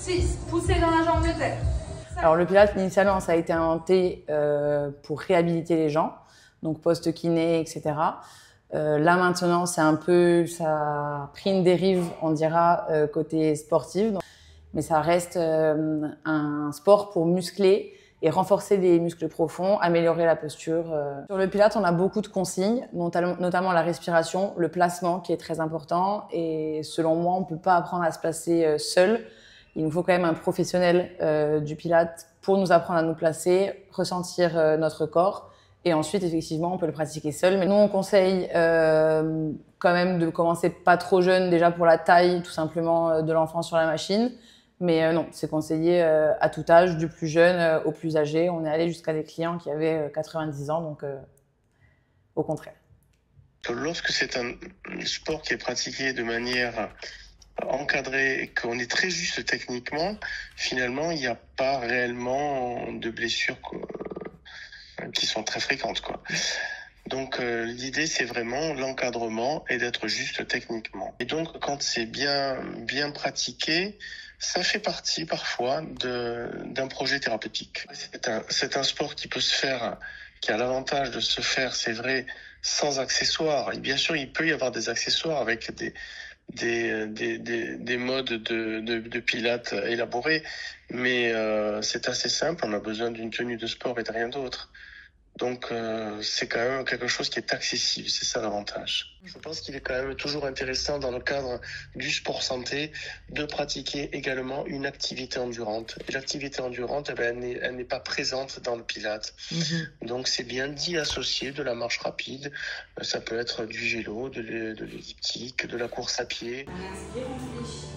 6. Poussez dans la jambe de terre. Alors le Pilates, initialement, ça a été inventé pour réhabiliter les gens, donc post-kiné, etc. Là maintenant, ça a pris une dérive, on dira, côté sportif, mais ça reste un sport pour muscler et renforcer les muscles profonds, améliorer la posture. Sur le Pilates, on a beaucoup de consignes, notamment la respiration, le placement qui est très important. Et selon moi, on ne peut pas apprendre à se placer seul. Il nous faut quand même un professionnel du Pilates pour nous apprendre à nous placer, ressentir notre corps. Et ensuite, effectivement, on peut le pratiquer seul. Mais nous, on conseille quand même de commencer pas trop jeune, déjà pour la taille, tout simplement, de l'enfant sur la machine. Mais non, c'est conseillé à tout âge, du plus jeune au plus âgé. On est allé jusqu'à des clients qui avaient 90 ans, donc au contraire. Lorsque c'est un sport qui est pratiqué de manière encadrée et qu'on est très juste techniquement, finalement, il n'y a pas réellement de blessures qui sont très fréquentes, quoi. Donc l'idée, c'est vraiment l'encadrement et d'être juste techniquement. Et donc, quand c'est bien pratiqué, ça fait partie parfois d'un projet thérapeutique. C'est un sport qui peut se faire, qui a l'avantage de se faire, c'est vrai, sans accessoires. Et bien sûr, il peut y avoir des accessoires avec des modes de pilates élaborés, mais c'est assez simple. On a besoin d'une tenue de sport et de rien d'autre. Donc c'est quand même quelque chose qui est accessible, c'est ça l'avantage. Je pense qu'il est quand même toujours intéressant dans le cadre du sport santé de pratiquer également une activité endurante. Et l'activité endurante, elle n'est pas présente dans le Pilates. Donc c'est bien d'y associer de la marche rapide, ça peut être du vélo, de l'elliptique, de la course à pied. On inspire, on fléchit.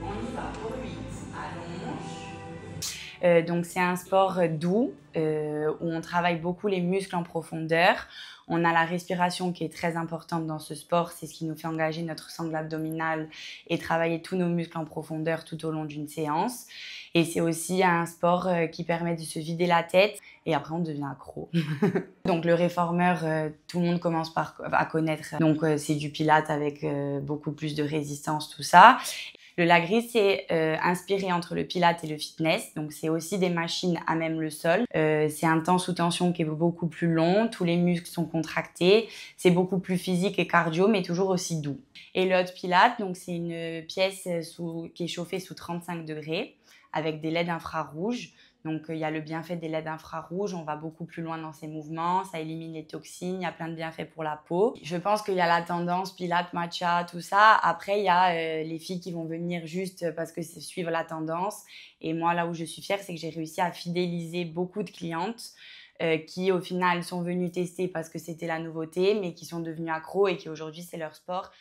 On y va pour 8. Allonge. Donc c'est un sport doux où on travaille beaucoup les muscles en profondeur. On a la respiration qui est très importante dans ce sport, c'est ce qui nous fait engager notre sangle abdominale et travailler tous nos muscles en profondeur tout au long d'une séance. Et c'est aussi un sport qui permet de se vider la tête et après on devient accro. Donc le réformeur, tout le monde commence à connaître. Donc c'est du Pilates avec beaucoup plus de résistance, tout ça. Le Lagris, c'est inspiré entre le Pilates et le fitness. Donc, c'est aussi des machines à même le sol. C'est un temps sous tension qui est beaucoup plus long. Tous les muscles sont contractés. C'est beaucoup plus physique et cardio, mais toujours aussi doux. Et le Hot Pilates, donc c'est une pièce qui est chauffée sous 35 degrés avec des LED infrarouges. Donc, il y a le bienfait des LED infrarouges, on va beaucoup plus loin dans ces mouvements, ça élimine les toxines, il y a plein de bienfaits pour la peau. Je pense qu'il y a la tendance Pilates, matcha, tout ça. Après, il y a les filles qui vont venir juste parce que c'est suivre la tendance. Et moi, là où je suis fière, c'est que j'ai réussi à fidéliser beaucoup de clientes qui, au final, sont venues tester parce que c'était la nouveauté, mais qui sont devenues accros et qui, aujourd'hui, c'est leur sport.